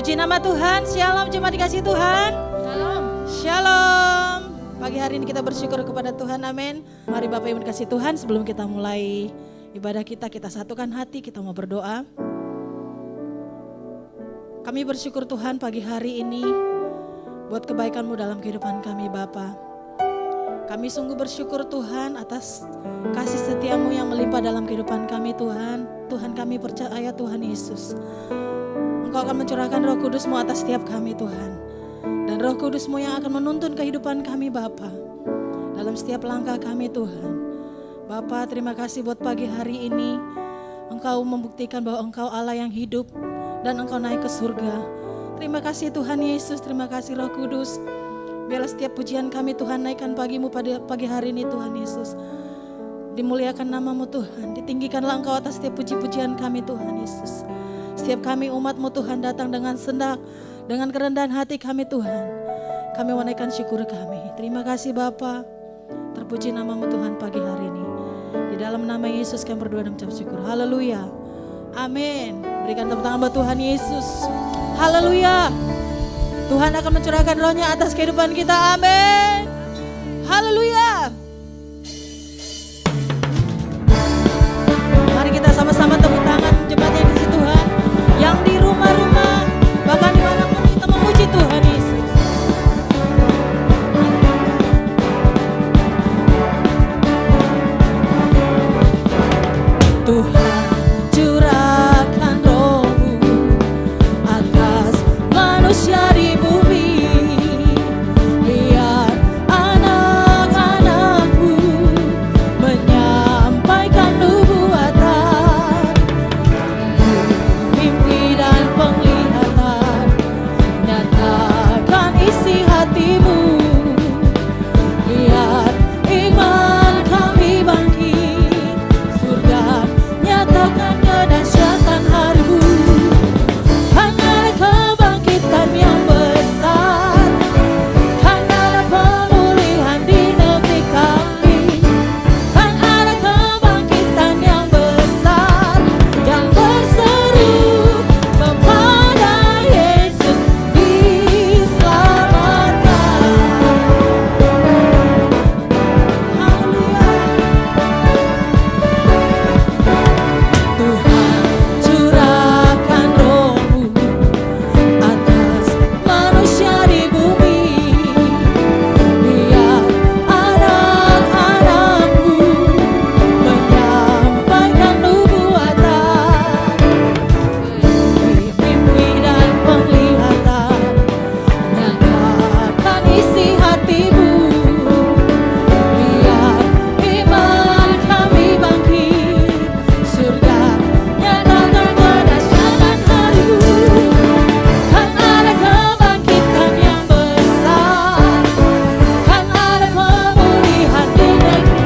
Puji nama Tuhan. Shalom jemaat dikasih Tuhan. Shalom. Shalom. Pagi hari ini kita bersyukur kepada Tuhan. Amin. Mari Bapak Ibu dikasih Tuhan, sebelum kita mulai ibadah kita satukan hati, kita mau berdoa. Kami bersyukur Tuhan pagi hari ini buat kebaikan-Mu dalam kehidupan kami Bapa. Kami sungguh bersyukur Tuhan atas kasih setia-Mu yang melimpah dalam kehidupan kami Tuhan. Tuhan, kami percaya Tuhan Yesus, Engkau akan mencurahkan Roh Kudus-Mu atas setiap kami Tuhan. Dan Roh Kudus-Mu yang akan menuntun kehidupan kami Bapa dalam setiap langkah kami Tuhan. Bapa, terima kasih buat pagi hari ini. Engkau membuktikan bahwa Engkau Allah yang hidup dan Engkau naik ke surga. Terima kasih Tuhan Yesus, terima kasih Roh Kudus. Biarlah setiap pujian kami Tuhan naikkan pagi-Mu pada pagi hari ini Tuhan Yesus. Dimuliakan nama-Mu Tuhan, ditinggikanlah Engkau atas setiap puji-pujian kami Tuhan Yesus. Setiap kami umat-Mu Tuhan datang dengan sendak, dengan kerendahan hati kami Tuhan. Kami menaikkan syukur kami. Terima kasih Bapa. Terpuji nama-Mu Tuhan pagi hari ini. Di dalam nama Yesus kami berdoa dan mengucap syukur. Haleluya. Amin. Berikan tepuk tangan buat Tuhan Yesus. Haleluya. Tuhan akan mencurahkan roh-Nya atas kehidupan kita. Amin. Haleluya. Mari kita sama-sama tepuk tangan jemaat yang di Tuhan, yang di rumah-rumah, bahkan dimanapun kita memuji Tuhan Yesus. Tuhan, curahkan Roh-Mu atas manusia di bumi. Biar anak-anak-Mu menyampaikan nubuatan, mimpi dan penglihatan, nyatakan isi hati-Mu. Biar iman kami bangkit, surga nyatakan kedahsyatan hari-Mu. Kan ada kebangkitan yang besar, kan ada pemulihan di negeri kami. Kan ada kebangkitan yang besar, yang berseru kepada Yesus diselamatkan. Haleluya. Tuhan, curahkan Roh-Mu atas manusia di bumi. Biar anak-anak-Mu menyampaikan nubuatan, mimpi dan penglihatan, nyatakan isi hati-Mu. Biar iman kami bangkit, surga nyatakan kedahsyatan hari-Mu. Kan ada kebangkitan yang besar, kan ada pemulihan di negeri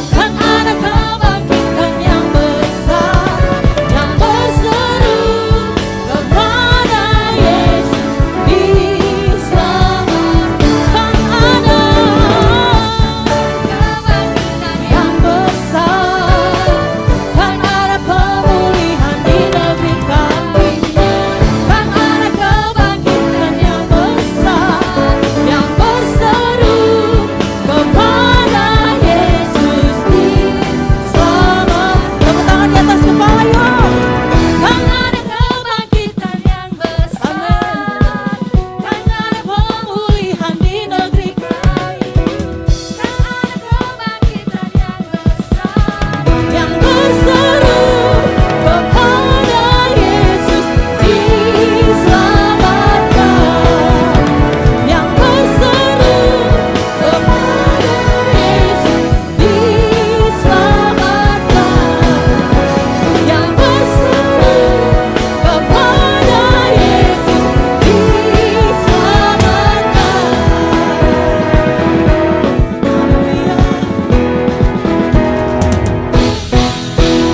kami. Kan ada kebangkitan yang besar, yang berseru kepada Yesus diselamatkan. Kan ada kebangkitan yang besar, kan ada pemulihan di negeri kami. Kan ada kebangkitan yang besar, yang berseru kepada Yesus diselamatkan. Tepuk tangan di atas kepala yuk. Kan ada kebangkitan yang besar, kan ada pemulihan di negeri kami. Kan ada kebangkitan yang besar, yang berseru kepada Yesus diselamatkan. Yang berseru kepada Yesus diselamatkan. Yang berseru kepada Yesus diselamatkan.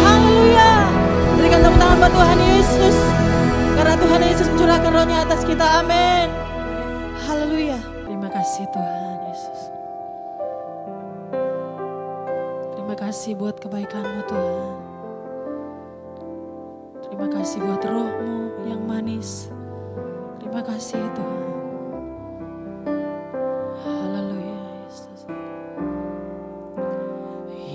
Haleluya. Berikan tepuk tangan buat Tuhan Yesus, karena Tuhan Yesus mencurahkan roh-Nya atas kita. Amin. Haleluya. Terima kasih Tuhan Yesus. Terima kasih buat kebaikan-Mu Tuhan. Terima kasih buat roh-Mu yang manis. Terima kasih Tuhan. Haleluya Yesus.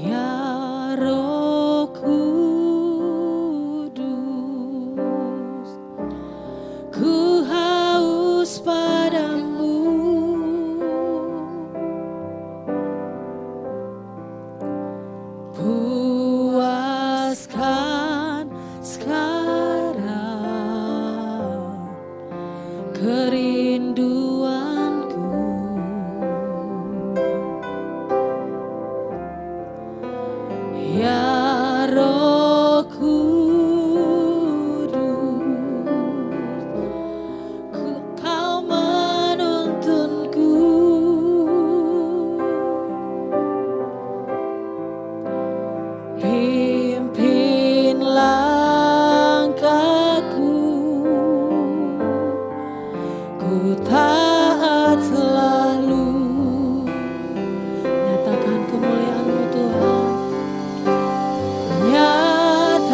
Ya Roh Kudus, ku haus padamu. Puaskan sekarang kerinduanku. Ya Roh Kudus, Kau menuntunku. Pimpin langkahku, ku taat selalu. Nyatakan kemuliaan-Mu Tuhan. Nyatakan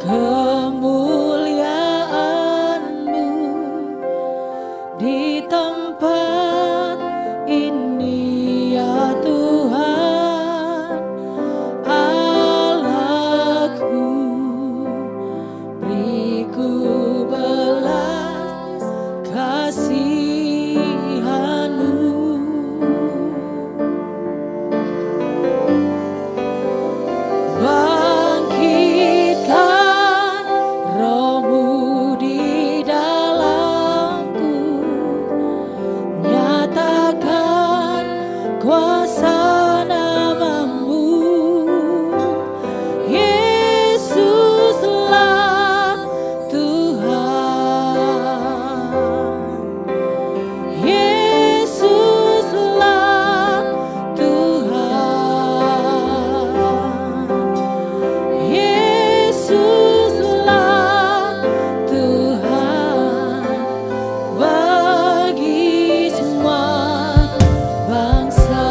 kemuliaan-Mu di tempat ini ya Tuhan. Allahku, beriku belas kasihan-Mu. Bangkitkan roh-Mu di dalamku, nyatakan kuasa nama-Mu. Yesuslah Tuhan, Yesuslah Tuhan, Yesuslah Tuhan bagi semua bangsa.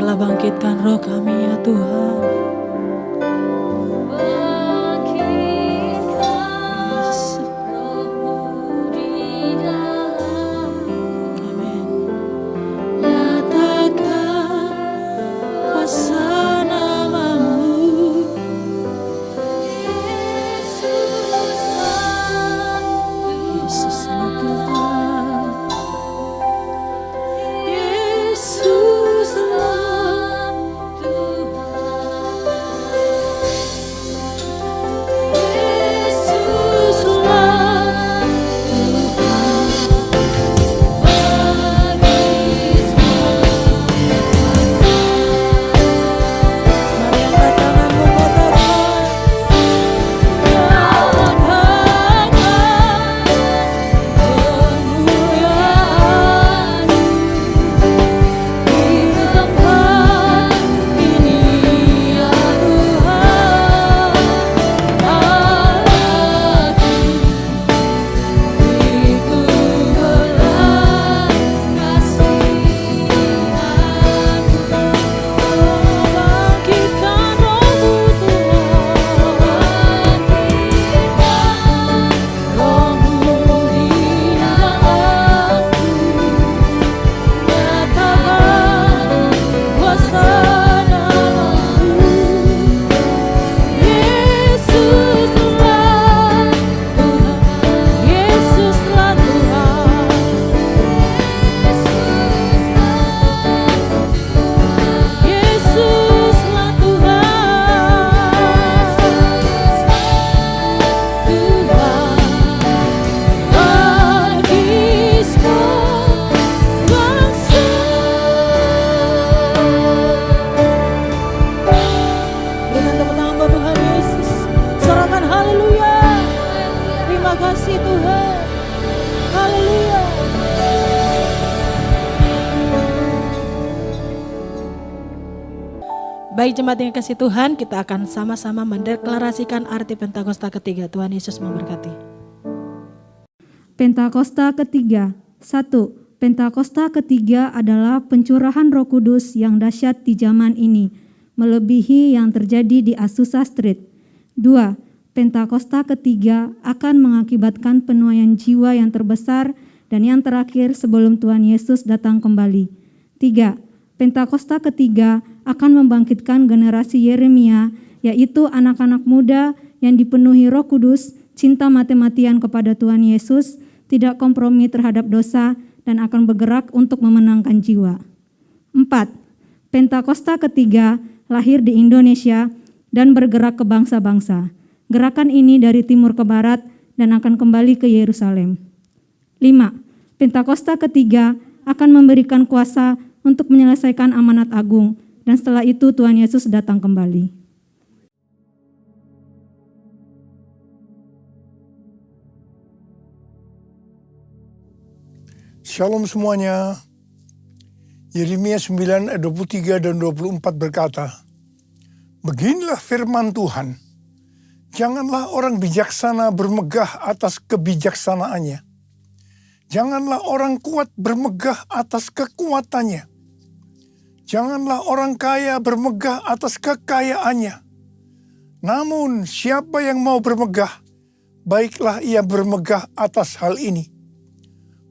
Biarlah bangkitkan roh kami ya Tuhan. Baik jemaat yang kasih Tuhan, kita akan sama-sama mendeklarasikan arti Pentakosta ketiga. Tuhan Yesus memberkati. Pentakosta ketiga. 1. Pentakosta ketiga adalah pencurahan Roh Kudus yang dahsyat di zaman ini, melebihi yang terjadi di Azusa Street. 2. Pentakosta ketiga akan mengakibatkan penuaian jiwa yang terbesar dan yang terakhir sebelum Tuhan Yesus datang kembali. 3. Pentakosta ketiga akan membangkitkan generasi Yeremia, yaitu anak-anak muda yang dipenuhi Roh Kudus, cinta mati-matian kepada Tuhan Yesus, tidak kompromi terhadap dosa, dan akan bergerak untuk memenangkan jiwa. 4. Pentakosta ketiga lahir di Indonesia dan bergerak ke bangsa-bangsa. Gerakan ini dari timur ke barat dan akan kembali ke Yerusalem. 5. Pentakosta ketiga akan memberikan kuasa untuk menyelesaikan amanat agung, dan setelah itu Tuhan Yesus datang kembali. Shalom semuanya. Yeremia 9 ayat 23 dan 24 berkata, "Beginilah firman Tuhan, janganlah orang bijaksana bermegah atas kebijaksanaannya. Janganlah orang kuat bermegah atas kekuatannya. Janganlah orang kaya bermegah atas kekayaannya. Namun siapa yang mau bermegah, baiklah ia bermegah atas hal ini,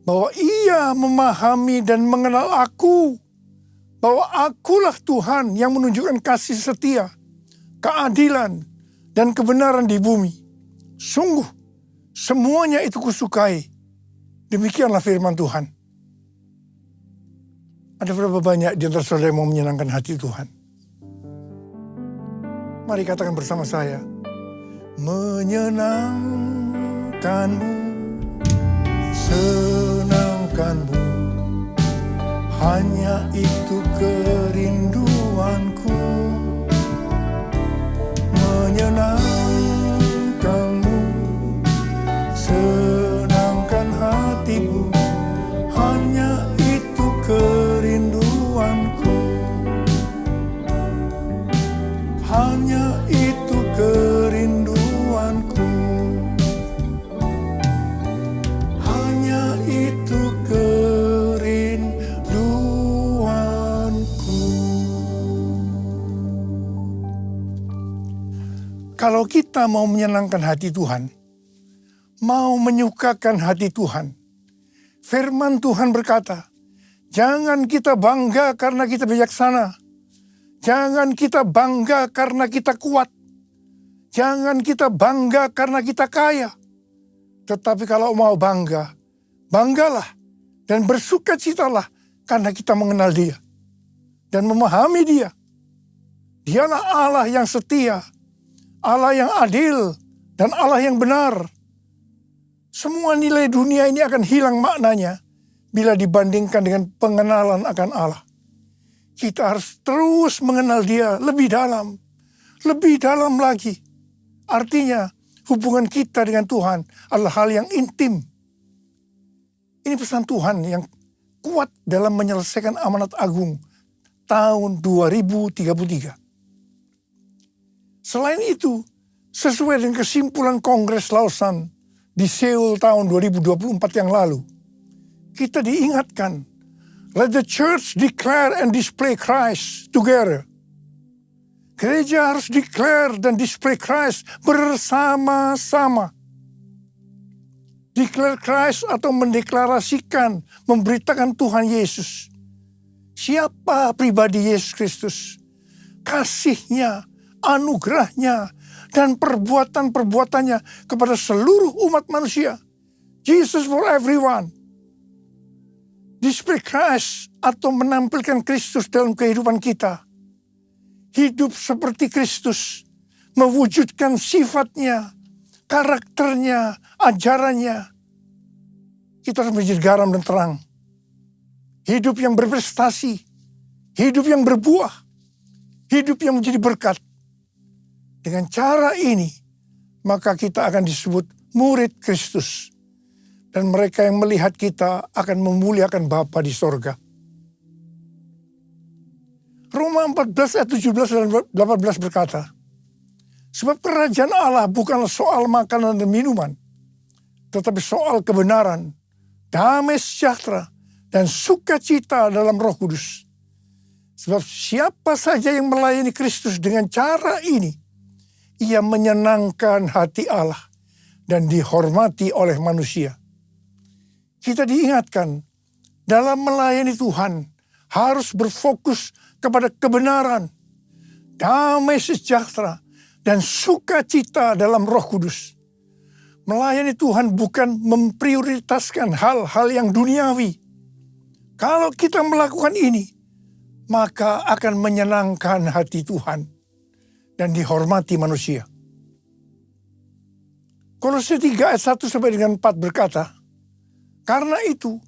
bahwa ia memahami dan mengenal aku, bahwa akulah Tuhan yang menunjukkan kasih setia, keadilan, dan kebenaran di bumi. Sungguh, semuanya itu kusukai." Demikianlah firman Tuhan. Ada berapa banyak di antara saudara yang mau menyenangkan hati Tuhan? Mari katakan bersama saya. Menyenangkanmu, senangkanmu, hanya itu kerinduanku. Menyenangkanmu, senangkan hatimu, hanya itu kerinduanku. Hanya itu kerinduanku. Hanya itu kerinduanku. Kalau kita mau menyenangkan hati Tuhan, mau menyukakan hati Tuhan, firman Tuhan berkata, jangan kita bangga karena kita bijaksana. Jangan kita bangga karena kita kuat. Jangan kita bangga karena kita kaya. Tetapi kalau mau bangga, banggalah dan bersukacitalah karena kita mengenal Dia dan memahami Dia. Dialah Allah yang setia, Allah yang adil, dan Allah yang benar. Semua nilai dunia ini akan hilang maknanya bila dibandingkan dengan pengenalan akan Allah. Kita harus terus mengenal Dia lebih dalam lagi. Artinya hubungan kita dengan Tuhan adalah hal yang intim. Ini pesan Tuhan yang kuat dalam menyelesaikan amanat agung tahun 2033. Selain itu, sesuai dengan kesimpulan Kongres Lausanne di Seoul tahun 2024 yang lalu, kita diingatkan, let the church declare and display Christ together. Gereja harus declare dan display Christ bersama-sama. Declare Christ atau mendeklarasikan, memberitakan Tuhan Yesus. Siapa pribadi Yesus Kristus? Kasih-Nya, anugerah-Nya, dan perbuatan-perbuatannya kepada seluruh umat manusia. Jesus for everyone. Display Christ atau menampilkan Kristus dalam kehidupan kita. Hidup seperti Kristus, mewujudkan sifatnya, karakternya, ajarannya. Kita harus menjadi garam dan terang. Hidup yang berprestasi, hidup yang berbuah, hidup yang menjadi berkat. Dengan cara ini, maka kita akan disebut murid Kristus. Dan mereka yang melihat kita akan memuliakan Bapa di sorga. Roma 14 ayat 17 dan 18 berkata, sebab kerajaan Allah bukanlah soal makanan dan minuman, tetapi soal kebenaran, damai sejahtera, dan sukacita dalam Roh Kudus. Sebab siapa saja yang melayani Kristus dengan cara ini, ia menyenangkan hati Allah dan dihormati oleh manusia. Kita diingatkan, dalam melayani Tuhan harus berfokus kepada kebenaran, damai sejahtera, dan sukacita dalam Roh Kudus. Melayani Tuhan bukan memprioritaskan hal-hal yang duniawi. Kalau kita melakukan ini, maka akan menyenangkan hati Tuhan dan dihormati manusia. Kolose 3 ayat 1 sampai dengan 4 berkata, karena itu,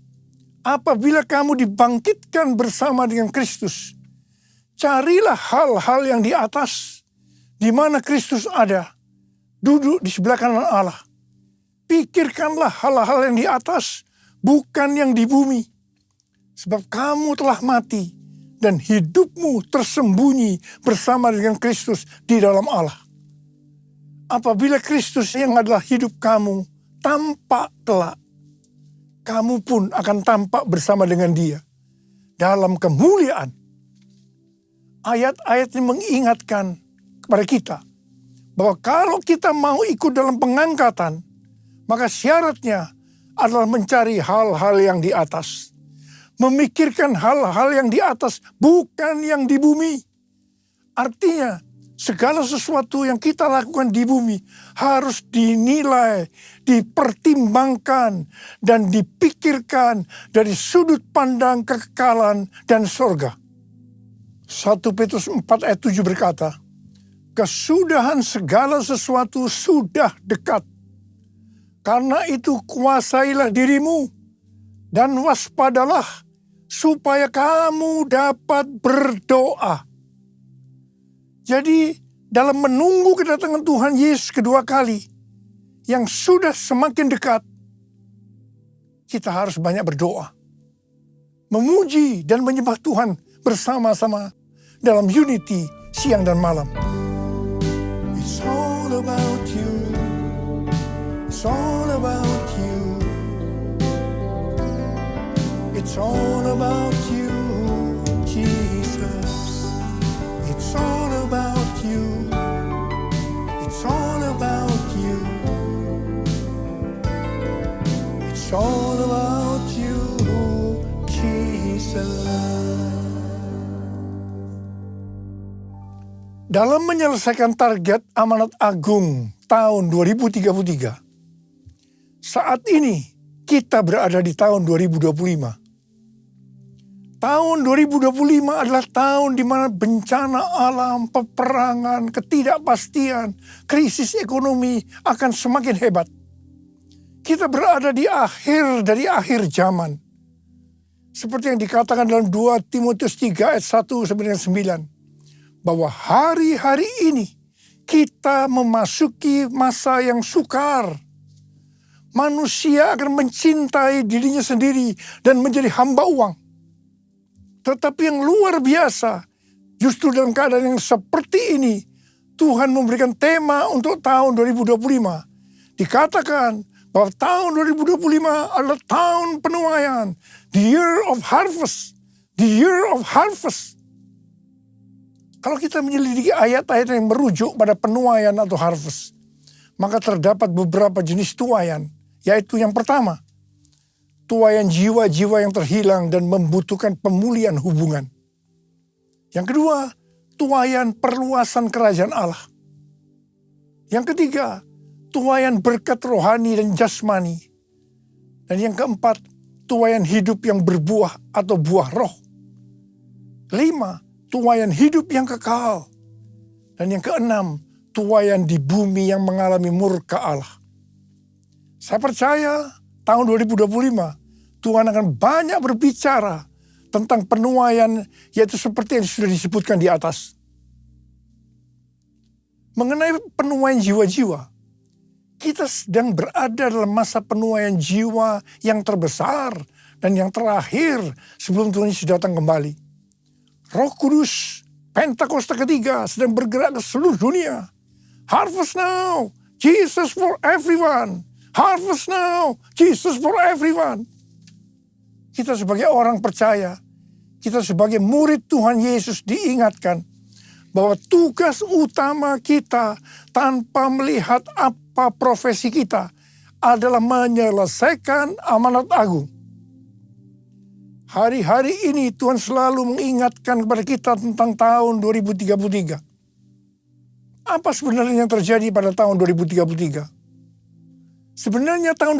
apabila kamu dibangkitkan bersama dengan Kristus, carilah hal-hal yang di atas, di mana Kristus ada, duduk di sebelah kanan Allah. Pikirkanlah hal-hal yang di atas, bukan yang di bumi. Sebab kamu telah mati, dan hidupmu tersembunyi bersama dengan Kristus di dalam Allah. Apabila Kristus yang adalah hidup kamu tampak kelak, kamu pun akan tampak bersama dengan Dia dalam kemuliaan. Ayat-ayat ini mengingatkan kepada kita bahwa kalau kita mau ikut dalam pengangkatan, maka syaratnya adalah mencari hal-hal yang di atas. Memikirkan hal-hal yang di atas, bukan yang di bumi. Artinya, segala sesuatu yang kita lakukan di bumi harus dinilai, dipertimbangkan, dan dipikirkan dari sudut pandang kekekalan dan sorga. 1 Petrus 4 ayat 7 berkata, kesudahan segala sesuatu sudah dekat. Karena itu kuasailah dirimu dan waspadalah supaya kamu dapat berdoa. Jadi dalam menunggu kedatangan Tuhan Yesus kedua kali yang sudah semakin dekat, kita harus banyak berdoa. Memuji dan menyembah Tuhan bersama-sama dalam unity siang dan malam. It's all about you. It's all about you. It's all about you, Jesus. It's all about you. It's all Dalam menyelesaikan target amanat agung tahun 2033, saat ini kita berada di tahun 2025. Tahun 2025 adalah tahun di mana bencana alam, peperangan, ketidakpastian, krisis ekonomi akan semakin hebat. Kita berada di akhir dari akhir zaman. Seperti yang dikatakan dalam 2 Timotius 3 ayat 1 sampai dengan 9. Bahwa hari-hari ini kita memasuki masa yang sukar. Manusia akan mencintai dirinya sendiri dan menjadi hamba uang. Tetapi yang luar biasa, justru dalam keadaan yang seperti ini, Tuhan memberikan tema untuk tahun 2025. Dikatakan bahwa tahun 2025 adalah tahun penuaian. The year of harvest. The year of harvest. Kalau kita menyelidiki ayat-ayat yang merujuk pada penuaian atau harvest, maka terdapat beberapa jenis tuaian, yaitu yang pertama, tuaian jiwa-jiwa yang terhilang dan membutuhkan pemulihan hubungan. Yang kedua, tuaian perluasan kerajaan Allah. Yang ketiga, tuaian berkat rohani dan jasmani. Dan yang keempat, tuaian hidup yang berbuah atau buah roh. Kelima, tuaian hidup yang kekal. Dan yang keenam, tuaian di bumi yang mengalami murka Allah. Saya percaya tahun 2025 Tuhan akan banyak berbicara tentang penuaian, yaitu seperti yang sudah disebutkan di atas. Mengenai penuaian jiwa-jiwa, kita sedang berada dalam masa penuaian jiwa yang terbesar dan yang terakhir sebelum Tuhan Yesus datang kembali. Roh Kudus, Pentakosta ketiga sedang bergerak ke seluruh dunia. Harvest now, Jesus for everyone. Harvest now, Jesus for everyone. Kita sebagai orang percaya, kita sebagai murid Tuhan Yesus diingatkan bahwa tugas utama kita tanpa melihat apa profesi kita adalah menyelesaikan amanat agung. Hari-hari ini Tuhan selalu mengingatkan kepada kita tentang tahun 2033. Apa sebenarnya yang terjadi pada tahun 2033? Sebenarnya tahun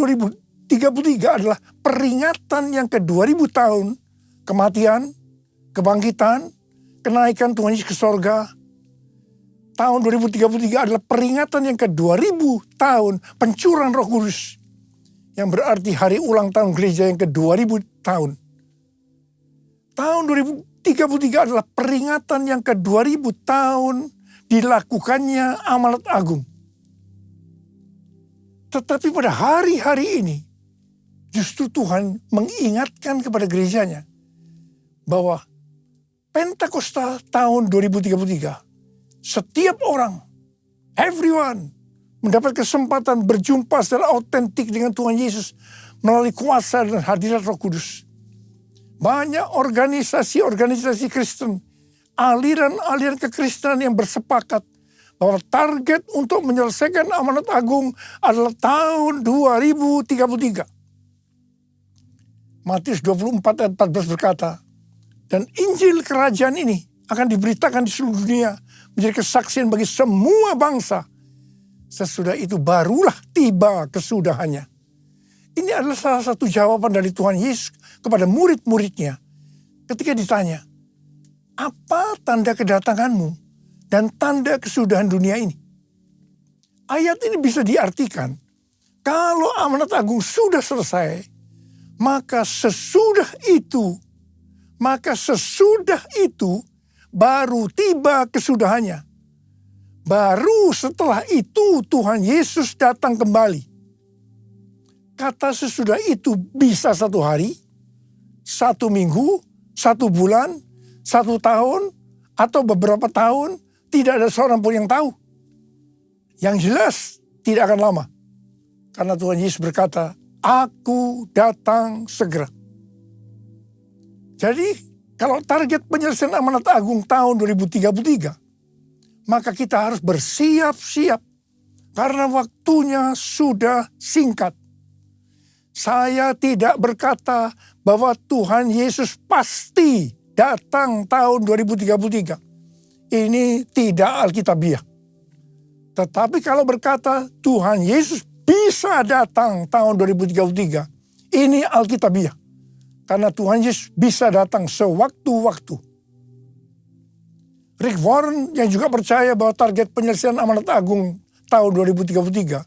2033 adalah peringatan yang ke-2000 tahun kematian, kebangkitan, kenaikan Tuhan Yesus ke sorga. Tahun 2033 adalah peringatan yang ke-2000 tahun pencurahan Roh Kudus. Yang berarti hari ulang tahun gereja yang ke-2000 tahun. Tahun 2033 adalah peringatan yang ke-2000 tahun dilakukannya amanat agung. Tetapi pada hari-hari ini, justru Tuhan mengingatkan kepada gerejanya bahwa Pentakosta tahun 2033, setiap orang, everyone, mendapat kesempatan berjumpa secara autentik dengan Tuhan Yesus melalui kuasa dan hadirat Roh Kudus. Banyak organisasi-organisasi Kristen, aliran-aliran kekristenan yang bersepakat bahwa target untuk menyelesaikan amanat agung adalah tahun 2033. Matius 24 ayat 14 berkata, dan Injil kerajaan ini akan diberitakan di seluruh dunia menjadi kesaksian bagi semua bangsa. Sesudah itu barulah tiba kesudahannya. Ini adalah salah satu jawaban dari Tuhan Yesus kepada murid-muridnya ketika ditanya, apa tanda kedatanganmu dan tanda kesudahan dunia ini? Ayat ini bisa diartikan, kalau amanat agung sudah selesai, maka sesudah itu baru tiba kesudahannya. Baru setelah itu Tuhan Yesus datang kembali. Kata sesudah itu bisa 1 hari, 1 minggu, 1 bulan, 1 tahun, atau beberapa tahun. Tidak ada seorang pun yang tahu. Yang jelas tidak akan lama. Karena Tuhan Yesus berkata, Aku datang segera. Jadi kalau target penyelesaian amanat agung tahun 2033, maka kita harus bersiap-siap. Karena waktunya sudah singkat. Saya tidak berkata bahwa Tuhan Yesus pasti datang tahun 2033. Ini tidak alkitabiah. Tetapi kalau berkata Tuhan Yesus bisa datang tahun 2033, ini alkitabiah. Karena Tuhan Yesus bisa datang sewaktu-waktu. Rick Warren yang juga percaya bahwa target penyelesaian amanat agung tahun 2033,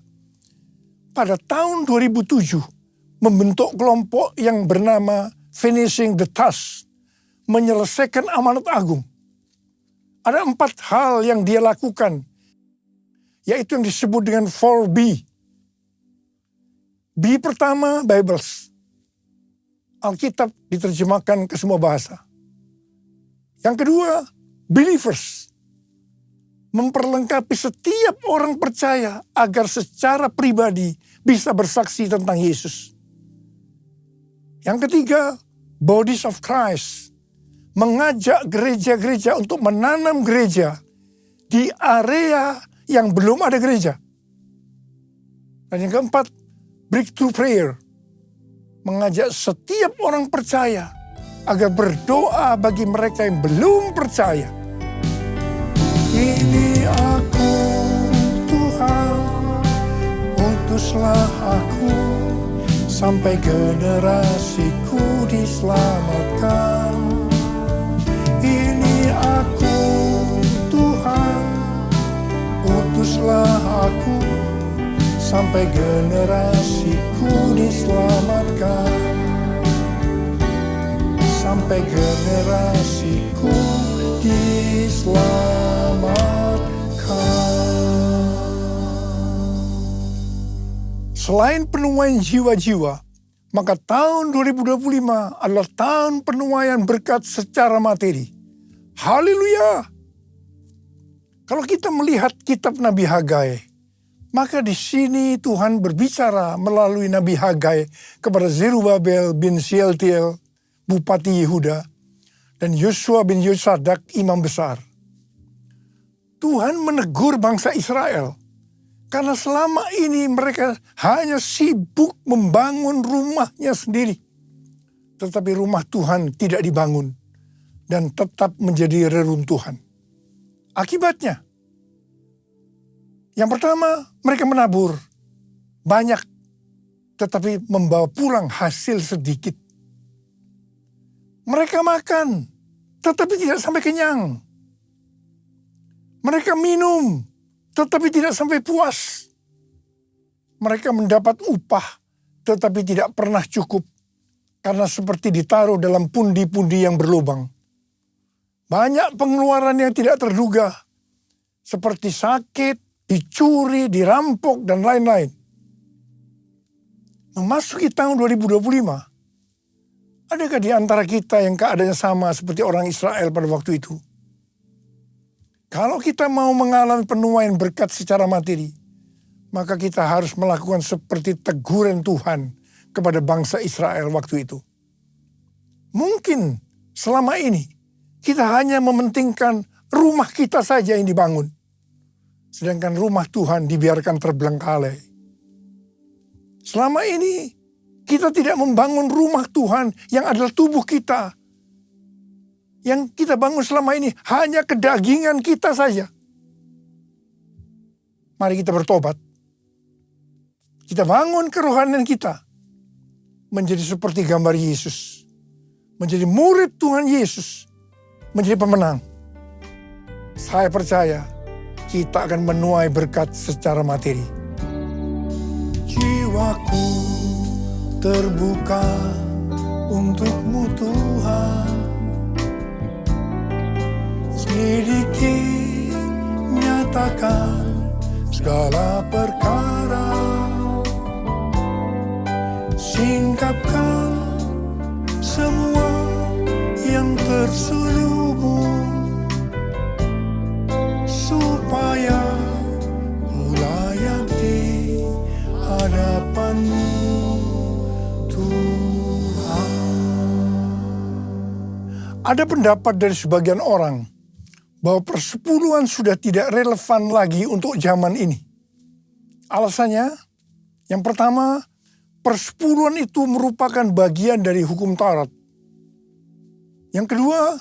pada tahun 2007 membentuk kelompok yang bernama Finishing the Task, menyelesaikan amanat agung. Ada 4 hal yang dia lakukan, yaitu yang disebut dengan 4B. B pertama, Bibles. Alkitab diterjemahkan ke semua bahasa. Yang kedua, believers. Memperlengkapi setiap orang percaya agar secara pribadi bisa bersaksi tentang Yesus. Yang ketiga, bodies of Christ. Mengajak gereja-gereja untuk menanam gereja di area yang belum ada gereja. Dan yang keempat, breakthrough prayer. Mengajak setiap orang percaya agar berdoa bagi mereka yang belum percaya. Ini aku, Tuhan, utuslah aku, sampai generasiku diselamatkan. Ini aku, Tuhan, utuslah aku, sampai generasiku diselamatkan. Sampai generasiku diselamatkan. Selain penuaian jiwa-jiwa, maka tahun 2025 adalah tahun penuaian berkat secara materi. Haleluya! Kalau kita melihat kitab Nabi Hagai, maka di sini Tuhan berbicara melalui Nabi Hagai kepada Zerubabel bin Shealtiel, Bupati Yehuda, dan Yosua bin Yosadak, Imam Besar. Tuhan menegur bangsa Israel karena selama ini mereka hanya sibuk membangun rumahnya sendiri. Tetapi rumah Tuhan tidak dibangun dan tetap menjadi reruntuhan. Akibatnya, yang pertama, mereka menabur banyak, tetapi membawa pulang hasil sedikit. Mereka makan, tetapi tidak sampai kenyang. Mereka minum, tetapi tidak sampai puas. Mereka mendapat upah, tetapi tidak pernah cukup, karena seperti ditaruh dalam pundi-pundi yang berlubang. Banyak pengeluaran yang tidak terduga, seperti sakit, dicuri, dirampok, dan lain-lain. Memasuki tahun 2025, adakah di antara kita yang keadaannya sama seperti orang Israel pada waktu itu? Kalau kita mau mengalami penuaian berkat secara materi, maka kita harus melakukan seperti teguran Tuhan kepada bangsa Israel waktu itu. Mungkin selama ini kita hanya mementingkan rumah kita saja yang dibangun, sedangkan rumah Tuhan dibiarkan terbengkalai. Selama ini kita tidak membangun rumah Tuhan yang adalah tubuh kita. Yang kita bangun selama ini hanya kedagingan kita saja. Mari kita bertobat. Kita bangun kerohanian kita menjadi seperti gambar Yesus. Menjadi murid Tuhan Yesus. Menjadi pemenang. Saya percaya kita akan menuai berkat secara materi. Jiwaku terbuka untuk-Mu Tuhan. Selidiki, nyatakan segala perkara. Singkapkan semua yang terselubung, supaya ku layak di hadapan-Mu Tuhan. Ada pendapat dari sebagian orang bahwa persepuluhan sudah tidak relevan lagi untuk zaman ini. Alasannya, yang pertama, persepuluhan itu merupakan bagian dari hukum Taurat. Yang kedua,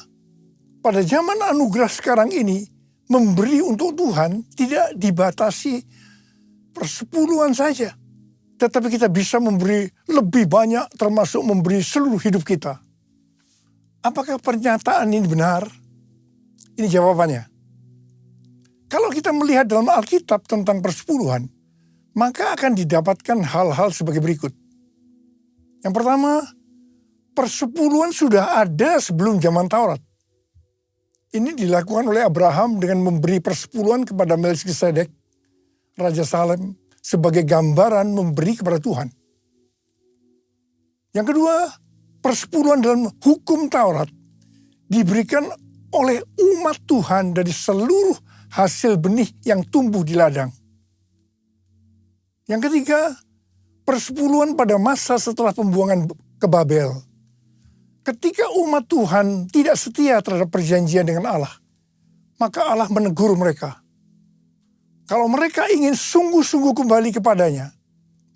pada zaman anugerah sekarang ini, memberi untuk Tuhan tidak dibatasi persepuluhan saja. Tetapi kita bisa memberi lebih banyak, termasuk memberi seluruh hidup kita. Apakah pernyataan ini benar? Ini jawabannya. Kalau kita melihat dalam Alkitab tentang persepuluhan, maka akan didapatkan hal-hal sebagai berikut. Yang pertama, persepuluhan sudah ada sebelum zaman Taurat. Ini dilakukan oleh Abraham dengan memberi persepuluhan kepada Melkisedek, Raja Salem, sebagai gambaran memberi kepada Tuhan. Yang kedua, persepuluhan dalam hukum Taurat diberikan oleh umat Tuhan dari seluruh hasil benih yang tumbuh di ladang. Yang ketiga, persepuluhan pada masa setelah pembuangan ke Babel. Ketika umat Tuhan tidak setia terhadap perjanjian dengan Allah, maka Allah menegur mereka. Kalau mereka ingin sungguh-sungguh kembali kepadanya,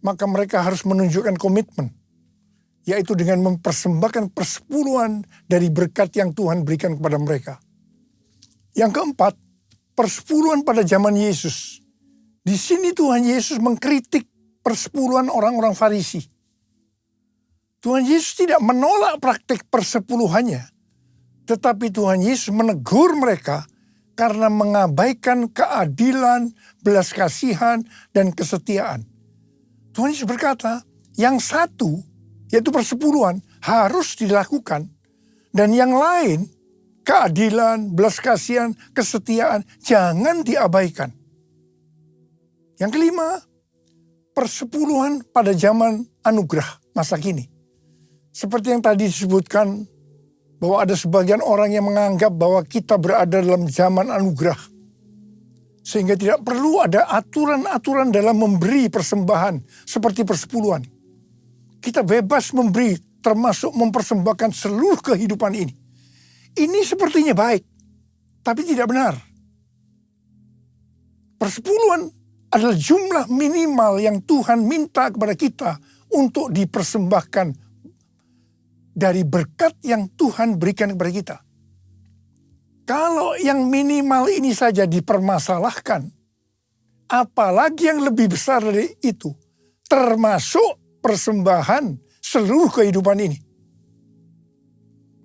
maka mereka harus menunjukkan komitmen, yaitu dengan mempersembahkan persepuluhan dari berkat yang Tuhan berikan kepada mereka. Yang keempat, persepuluhan pada zaman Yesus. Di sini Tuhan Yesus mengkritik persepuluhan orang-orang Farisi. Tuhan Yesus tidak menolak praktik persepuluhannya, tetapi Tuhan Yesus menegur mereka karena mengabaikan keadilan, belas kasihan, dan kesetiaan. Tuhan Yesus berkata, yang satu, yaitu persepuluhan, harus dilakukan, dan yang lain, keadilan, belas kasihan, kesetiaan, jangan diabaikan. Yang kelima, persepuluhan pada zaman anugerah masa kini. Seperti yang tadi disebutkan, bahwa ada sebagian orang yang menganggap bahwa kita berada dalam zaman anugerah. Sehingga tidak perlu ada aturan-aturan dalam memberi persembahan seperti persepuluhan. Kita bebas memberi, termasuk mempersembahkan seluruh kehidupan ini. Ini sepertinya baik, tapi tidak benar. Persepuluhan adalah jumlah minimal yang Tuhan minta kepada kita untuk dipersembahkan dari berkat yang Tuhan berikan kepada kita. Kalau yang minimal ini saja dipermasalahkan, apalagi yang lebih besar dari itu, termasuk persembahan seluruh kehidupan ini.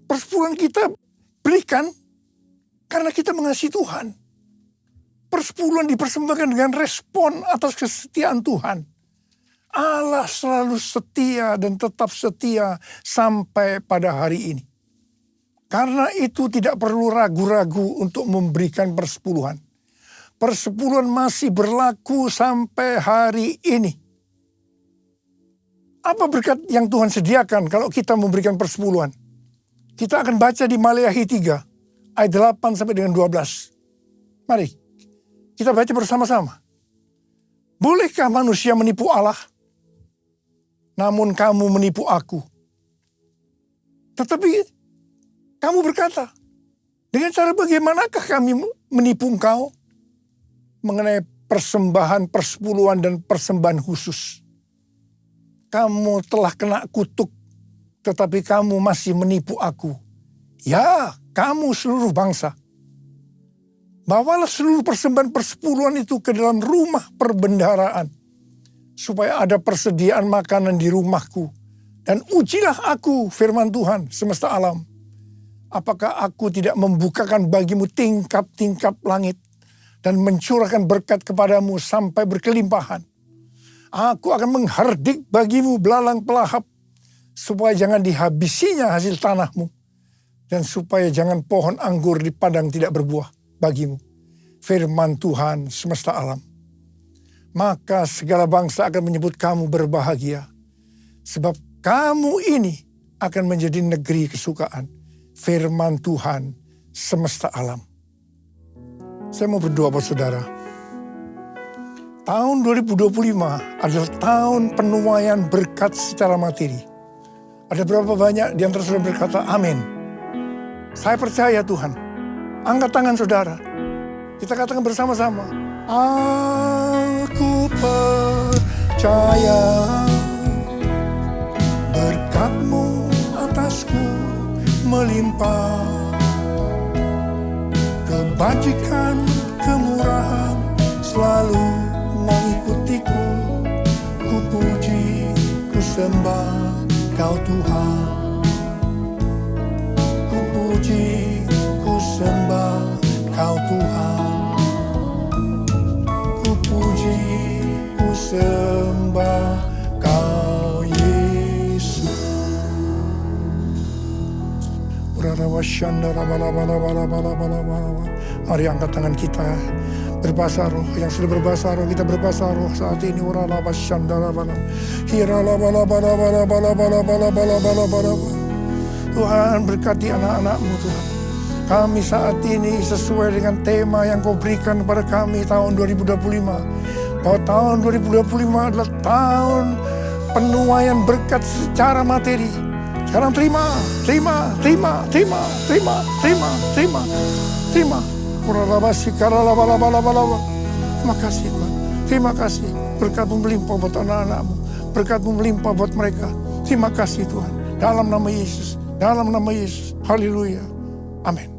Persepuluhan kita berikan karena kita mengasihi Tuhan. Persepuluhan dipersembahkan dengan respon atas kesetiaan Tuhan. Allah selalu setia dan tetap setia sampai pada hari ini. Karena itu tidak perlu ragu-ragu untuk memberikan persepuluhan. Persepuluhan masih berlaku sampai hari ini. Apa berkat yang Tuhan sediakan kalau kita memberikan persepuluhan? Kita akan baca di Maleakhi 3 ayat 8 sampai dengan 12. Mari kita baca bersama-sama. Bolehkah manusia menipu Allah? Namun kamu menipu aku. Tetapi kamu berkata, dengan cara bagaimanakah kami menipu engkau? Mengenai persembahan, persepuluhan, dan persembahan khusus. Kamu telah kena kutuk, tetapi kamu masih menipu aku. Ya, kamu seluruh bangsa. Bawalah seluruh persembahan persepuluhan itu ke dalam rumah perbendaharaan, supaya ada persediaan makanan di rumahku. Dan ujilah aku, firman Tuhan semesta alam. Apakah aku tidak membukakan bagimu tingkap-tingkap langit dan mencurahkan berkat kepadamu sampai berkelimpahan. Aku akan menghardik bagimu belalang pelahap, supaya jangan dihabisinya hasil tanahmu, dan supaya jangan pohon anggur di padang tidak berbuah bagimu. Firman Tuhan semesta alam. Maka segala bangsa akan menyebut kamu berbahagia, sebab kamu ini akan menjadi negeri kesukaan. Firman Tuhan semesta alam. Saya mau berdoa buat saudara. Tahun 2025 adalah tahun penuaian berkat secara materi. Ada berapa banyak di antara saudara berkata amin? Saya percaya Tuhan. Angkat tangan saudara. Kita katakan bersama-sama. Aku percaya melimpah. Kebajikan, kemurahan selalu mengikutiku. Ku puji, ku sembah Kau Tuhan. Ku puji, ku sembah Kau Tuhan. Ku puji, ku sembah Kau Yesus. Mari angkat tangan kita berbahasa roh. Yang sudah berbahasa roh, kita berbahasa roh saat ini. Tuhan berkati anak-anak-Mu Tuhan. Kami saat ini sesuai dengan tema yang Kau berikan kepada kami tahun 2025. Bahwa tahun 2025 adalah tahun penuaian berkat secara materi. Sekarang terima. Terima kasih Tuhan. Terima kasih. Berkat-Mu melimpah buat anak-anak-Mu. Berkat-Mu melimpah buat mereka. Terima kasih Tuhan. Dalam nama Yesus. Dalam nama Yesus. Haleluya. Amin.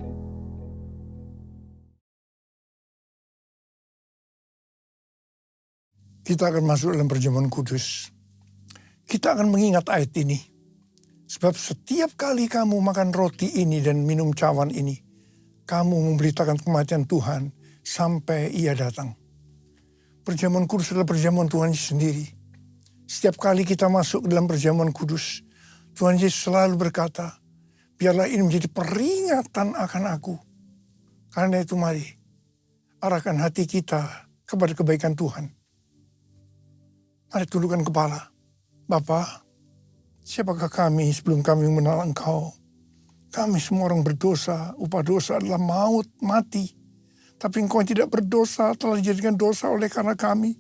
Kita akan masuk dalam perjamuan kudus. Kita akan mengingat ayat ini. Sebab setiap kali kamu makan roti ini dan minum cawan ini, kamu memberitakan kematian Tuhan sampai Ia datang. Perjamuan kudus adalah perjamuan Tuhan Yesus sendiri. Setiap kali kita masuk ke dalam perjamuan kudus, Tuhan Yesus selalu berkata, biarlah ini menjadi peringatan akan aku. Karena itu mari, arahkan hati kita kepada kebaikan Tuhan. Mari tundukkan kepala. Bapa, siapakah kami sebelum kami mengenal Engkau? Kami semua orang berdosa, upah dosa adalah maut, mati. Tapi Engkau yang tidak berdosa telah dijadikan dosa oleh karena kami.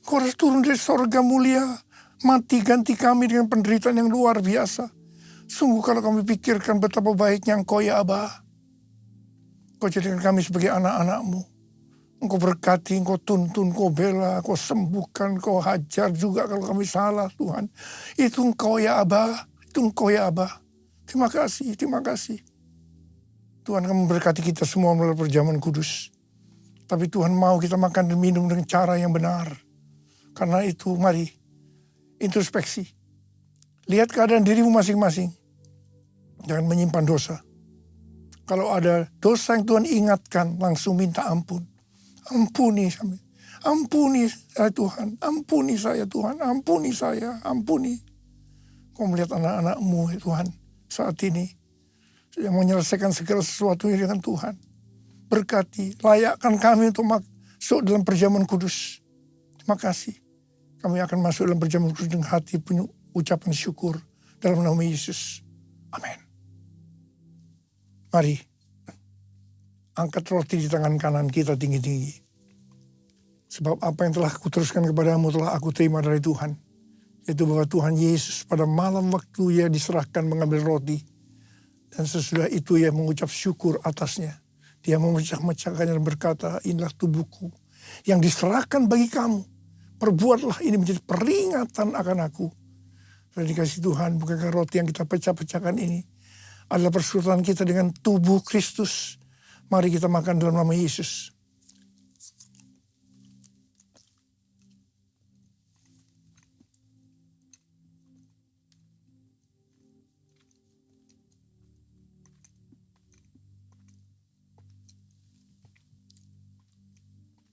Engkau harus turun dari sorga mulia, mati ganti kami dengan penderitaan yang luar biasa. Sungguh kalau kami pikirkan betapa baiknya Engkau ya Aba. Engkau jadikan kami sebagai anak-anak-Mu. Engkau berkati, Engkau tuntun, Engkau bela, Engkau sembuhkan, Engkau hajar juga kalau kami salah Tuhan. Itu Engkau ya Aba, itu Engkau ya Aba. Terima kasih, terima kasih. Tuhan akan memberkati kita semua melalui perjamuan kudus. Tapi Tuhan mau kita makan dan minum dengan cara yang benar. Karena itu mari introspeksi. Lihat keadaan dirimu masing-masing. Jangan menyimpan dosa. Kalau ada dosa yang Tuhan ingatkan, langsung minta ampun. Ampuni saya. Ampuni saya Tuhan. Ampuni saya Tuhan. Ampuni saya. Ampuni. Kau melihat anak-anak-Mu Tuhan saat ini yang menyelesaikan segala sesuatu dengan Tuhan. Berkati, layakkan kami untuk masuk dalam perjamuan kudus. Terima kasih. Kami akan masuk dalam perjamuan kudus dengan hati penuh ucapan syukur dalam nama Yesus. Amin. Mari, angkat roti di tangan kanan kita tinggi-tinggi. Sebab apa yang telah kuteruskan kepadamu telah aku terima dari Tuhan. Yaitu bahwa Tuhan Yesus pada malam waktu Ia diserahkan mengambil roti. Dan sesudah itu Ia mengucap syukur atasnya. Dia memecah-mecahkannya dan berkata, inilah tubuhku yang diserahkan bagi kamu. Perbuatlah ini menjadi peringatan akan aku. Sudah dikasih Tuhan, bukankah roti yang kita pecah-pecahkan ini adalah persekutuan kita dengan tubuh Kristus. Mari kita makan dalam nama Yesus.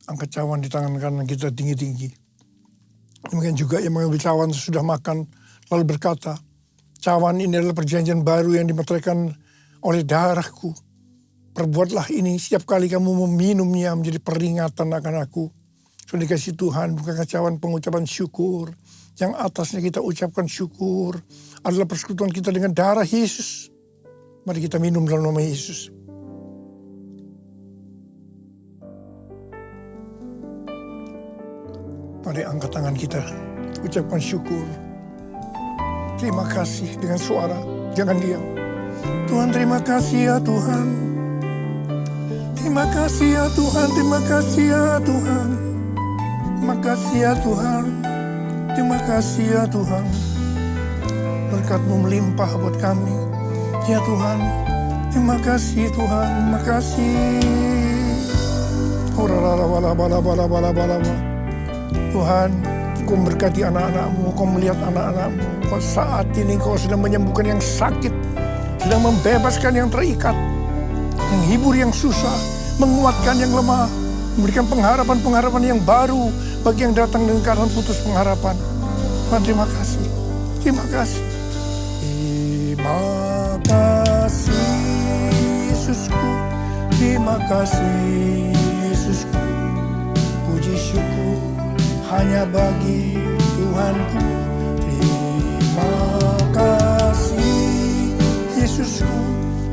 Angkat cawan di tangan kanan kita tinggi-tinggi. Demikian juga yang mengambil cawan sesudah makan lalu berkata, cawan ini adalah perjanjian baru yang dimeteraikan oleh darahku. Perbuatlah ini setiap kali kamu meminumnya menjadi peringatan akan aku. Sudah dikasih Tuhan, bukankah cawan pengucapan syukur. Yang atasnya kita ucapkan syukur adalah persekutuan kita dengan darah Yesus. Mari kita minum dalam nama Yesus. Mari angkat tangan kita, ucapkan syukur. Terima kasih dengan suara, jangan diam. Tuhan terima kasih ya Tuhan. Terima kasih ya Tuhan, terima kasih ya Tuhan. Terima kasih ya Tuhan, terima kasih ya Tuhan. Berkat-Mu melimpah buat kami. Ya Tuhan, terima kasih Tuhan, terima kasih. Tuhan, Kau memberkati anak-anak-Mu, Kau melihat anak-anak-Mu. Kau saat ini Kau sedang menyembuhkan yang sakit, sedang membebaskan yang terikat, menghibur yang susah, menguatkan yang lemah, memberikan pengharapan-pengharapan yang baru bagi yang datang dengan keadaan putus pengharapan. Tuhan, terima kasih. Terima kasih. Terima kasih Yesusku. Terima kasih Yesusku. Puji syukur hanya bagi Tuhanku. Terima kasih Yesusku.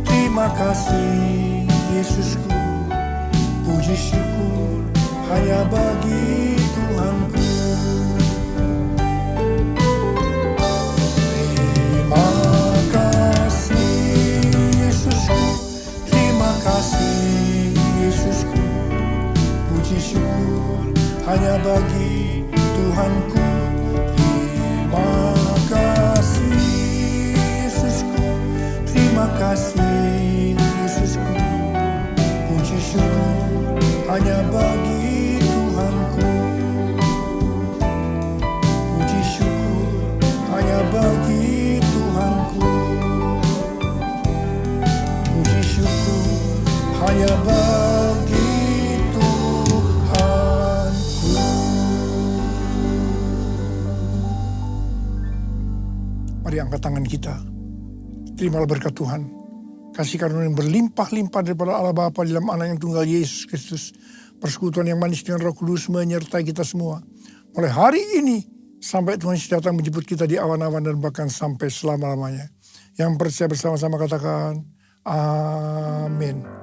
Terima kasih Yesusku. Puji syukur hanya bagi Tuhanku. Terima kasih Yesusku. Terima kasih Yesusku. Puji syukur hanya bagi Tuhanku. Terima kasih Yesusku. Terima kasih Yesusku. Puji syukur hanya bagi Tuhanku. Puji syukur hanya bagi Tuhanku. Puji syukur hanya bagi Tuhanku. Mari angkat tangan kita. Terimalah berkat Tuhan. Kasih karunia yang berlimpah-limpah daripada Allah Bapa dalam Anak yang tunggal Yesus Kristus. Persekutuan yang manis dengan Roh Kudus menyertai kita semua. Mulai hari ini sampai Tuhan Yesus datang menjemput kita di awan-awan dan bahkan sampai selama-lamanya. Yang percaya bersama-sama katakan amin.